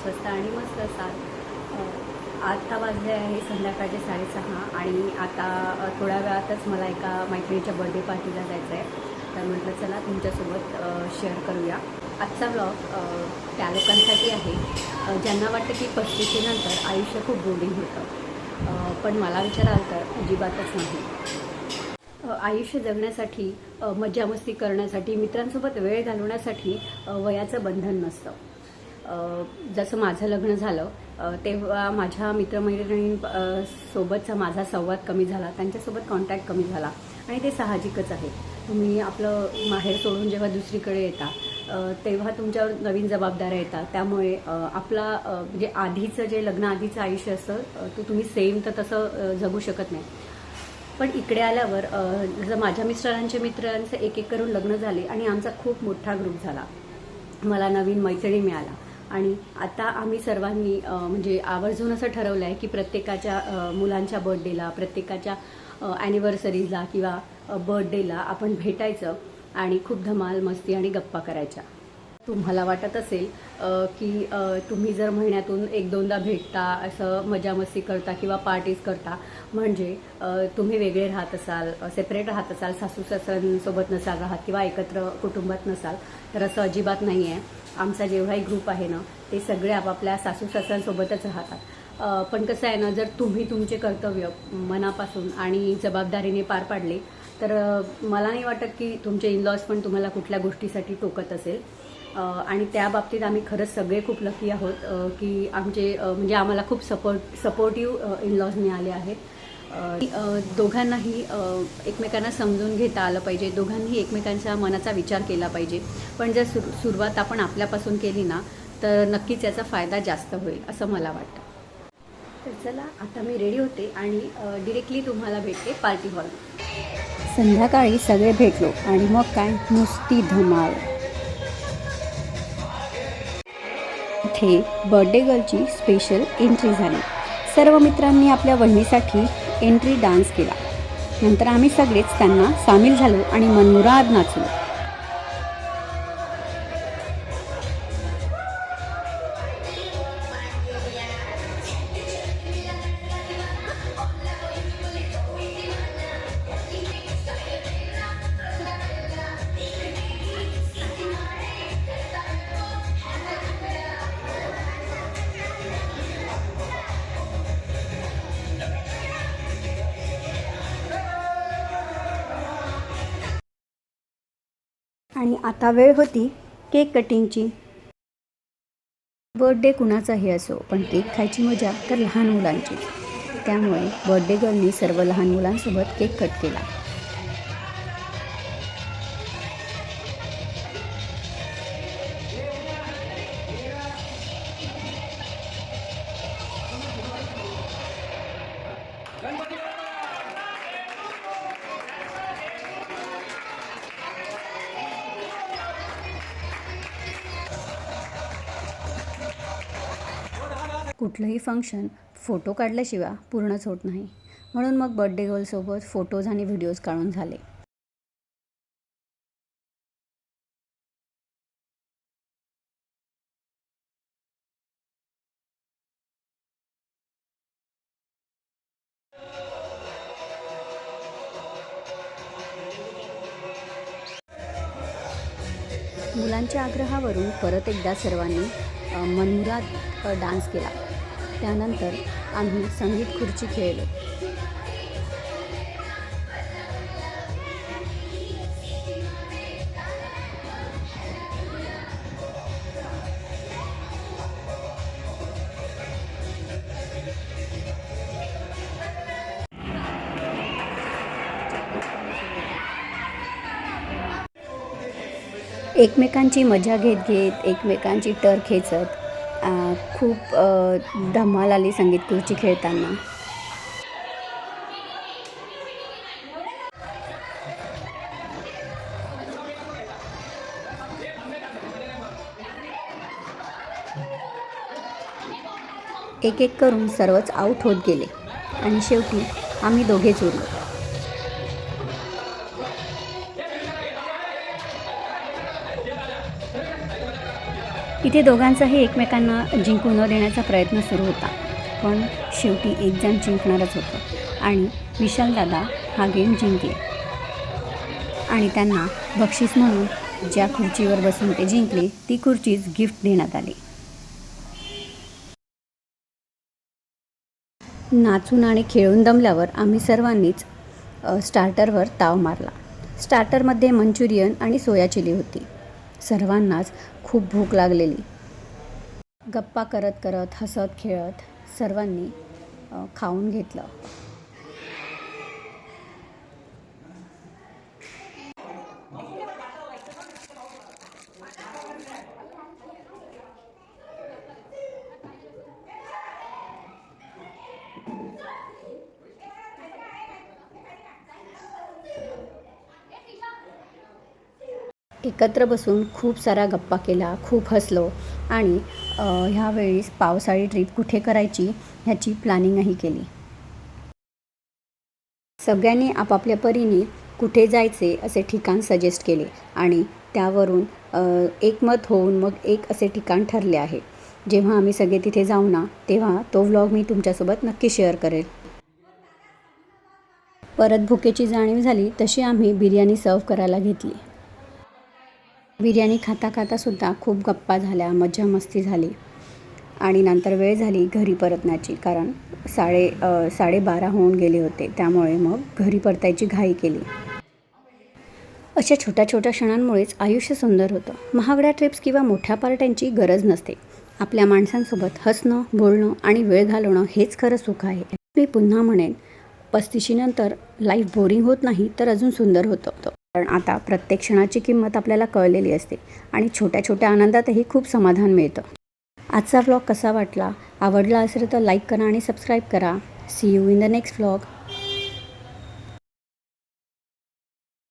स्वस्त आणि मस्त असाल। आता वाजले आहे संध्याकाळचे 6:30 आणि आता थोड्या वेळातच मला एका मैत्रिणीच्या बर्थडे पार्टीला जायचं आहे। तर म्हटलं चला तुमच्यासोबत शेअर करूया। आजचा ब्लॉग त्या लोकांसाठी आहे ज्यांना वाटतं की 35 नंतर आयुष्य खूप बोरिंग होतं, पण मला विचाराल तर अजिबातच नाही। आयुष्य जगण्यासाठी, मज्जा मस्ती करण्यासाठी, मित्रांसोबत वेळ घालवण्यासाठी वयाचं बंधन नसतं। जसं माझं लग्न झालं तेव्हा माझ्या सोबतचा माझा संवाद कमी झाला, त्यांच्यासोबत कॉन्टॅक्ट कमी झाला आणि ते साहजिकच आहे। तुम्ही आपलं माहेर सोडून जेव्हा दुसरीकडे येता तेव्हा तुमच्यावर नवीन जबाबदाऱ्या येतात, त्यामुळे आपला म्हणजे आधीचं जे लग्नाआधीचं आयुष्य असतं ते तुम्ही सेम तर तसं जगू शकत नाही। पण इकडे आल्यावर जसं माझ्या मिस्टरांचे मित्रांचे एक एक करून लग्न झाले आणि आमचा खूप मोठा ग्रुप झाला। मला नवीन मैत्रिणी मिळाला आणि आता आम्ही सर्वांनी म्हणजे आवर्जून असं ठरवलं आहे की प्रत्येकाच्या मुलांच्या बर्थडेला, प्रत्येकाच्या ॲनिव्हर्सरीजला किंवा बर्थडेला आपण भेटायचं आणि खूप धमाल मस्ती आणि गप्पा करायच्या। तुम्हाला वाटत असेल की तुम्ही जर महिन्यातून 1-2दा भेटता, असं मजा मस्ती करता किंवा पार्टीज करता म्हणजे तुम्ही वेगळे राहत असाल, सेपरेट राहत असाल, सासू सासऱ्यांसोबत नसाल राहत किंवा एकत्र कुटुंबात नसाल, तर असं अजिबात नाही आहे। आमचा जेवढाही ग्रुप आहे ना ते सगळे आपापल्या सासू सासऱ्यांसोबतच राहतात। पण कसं आहे ना, जर तुम्ही तुमचे कर्तव्य मनापासून आणि जबाबदारीने पार पाडले तर मला नाही वाटत की तुमचे इनलॉज पण तुम्हाला कुठल्या गोष्टीसाठी टोकत असेल। आणि त्या बाबतीत आम्ही खरंच सगळे खूप लकी आहोत की आमचे म्हणजे आम्हाला खूप सपोर्टिव्ह इनलॉज मिळाले आहेत। दोघांनाही एकमेकांना समजून घेता आलं पाहिजे, दोघांनी एकमेकांच्या मनाचा विचार केला पाहिजे। पण जर सुरुवात आपण आपल्यापासून केली ना तर नक्कीच याचा फायदा जास्त होईल असं मला वाटतं। तर चला आता मी रेडी होते आणि डिरेक्टली तुम्हाला भेटते पार्टी हॉल। संध्याकाळी सगळे भेटलो आणि मग काय नुसती धमाल। इथे बर्थडे गर्लची स्पेशल एंट्री झाली। सर्व मित्रांनी आपल्या वहिनीसाठी एंट्री डान्स केला। नंतर आम्ही सगळेच त्यांना सामील झालो आणि मनमुराद नाचलो। आणि आता वेळ होती केक कटिंगची। बर्थडे कुणाचाही असो, पण केक खायची मजा तर लहान मुलांची, त्यामुळे बर्थडे गर्लनी सर्व लहान मुलांसोबत केक कट केला। कुठलंही फंक्शन फोटो काढल्याशिवाय पूर्णच होत नाही, म्हणून मग बर्थडे गर्लसोबत फोटोज आणि व्हिडिओज काढून झाले। मुलांच्या आग्रहावरून परत एकदा सर्वांनी मनमुराद डान्स केला। त्यानंतर आम्ही संगीत खुर्ची खेळलो। एकमेकांची मजा घेत घेत, एकमेकांची टर खेचत खूप धमाल आली संगीत खुर्ची खेळताना। एक एक करून सर्वच आऊट होत गेले आणि शेवटी आम्ही दोघेच उरलो। इथे दोघांचाही एकमेकांना जिंकू न देण्याचा प्रयत्न सुरू होता, पण शेवटी एक जण जिंकणारच होतं आणि विशालदादा हा गेम जिंकले आणि त्यांना बक्षीस म्हणून ज्या खुर्चीवर बसून ते जिंकले ती खुर्चीच गिफ्ट देण्यात आली. नाचून आणि खेळून दमल्यावर आम्ही सर्वांनीच स्टार्टरवर ताव मारला. स्टार्टरमध्ये मंचुरियन आणि सोया चिली होती. सर्वांनाच खूप भूक लागलेली. गप्पा करत करत हसत खेळत सर्वांनी खाऊन घेतलं. एकत्र बसून खूप साऱ्या गप्पा केल्या, खूप हसलो आणि ह्यावेळी पावसाळी ट्रिप कुठे करायची ह्याची प्लॅनिंगही केली. सगळ्यांनी आपापल्या परीने कुठे जायचे असे ठिकाण सजेस्ट केले आणि त्यावरून एकमत होऊन मग एक असे ठिकाण ठरले आहे. जेव्हा आम्ही सगळे तिथे जाऊ ना तेव्हा तो व्लॉग मी तुमच्यासोबत नक्की शेअर करेल. परत भुकेची जाणीव झाली तशी आम्ही बिर्याणी सर्व करायला घेतली. बिर्याणी खाता खातासुद्धा खूप गप्पा झाल्या, मज्जा मस्ती झाली आणि नंतर वेळ झाली घरी परतण्याची, कारण 12:30 होऊन गेले होते. त्यामुळे मग घरी परतायची घाई केली. अशा छोट्या छोट्या क्षणांमुळेच आयुष्य सुंदर होतं. महागड्या ट्रिप्स किंवा मोठ्या पार्ट्यांची गरज नसते. आपल्या माणसांसोबत हसणं, बोलणं आणि वेळ घालवणं हेच खरं सुख आहे. मी पुन्हा म्हणेन, 35 नंतर लाईफ बोरिंग होत नाही तर अजून सुंदर होतं. कारण आता प्रत्येक क्षणाची किंमत आपल्याला कळलेली असते आणि छोट्या छोट्या आनंदातही खूप समाधान मिळतं. आजचा व्लॉग कसा वाटला? आवडला असेल तर लाईक करा आणि सबस्क्राईब करा. See you in the next vlog.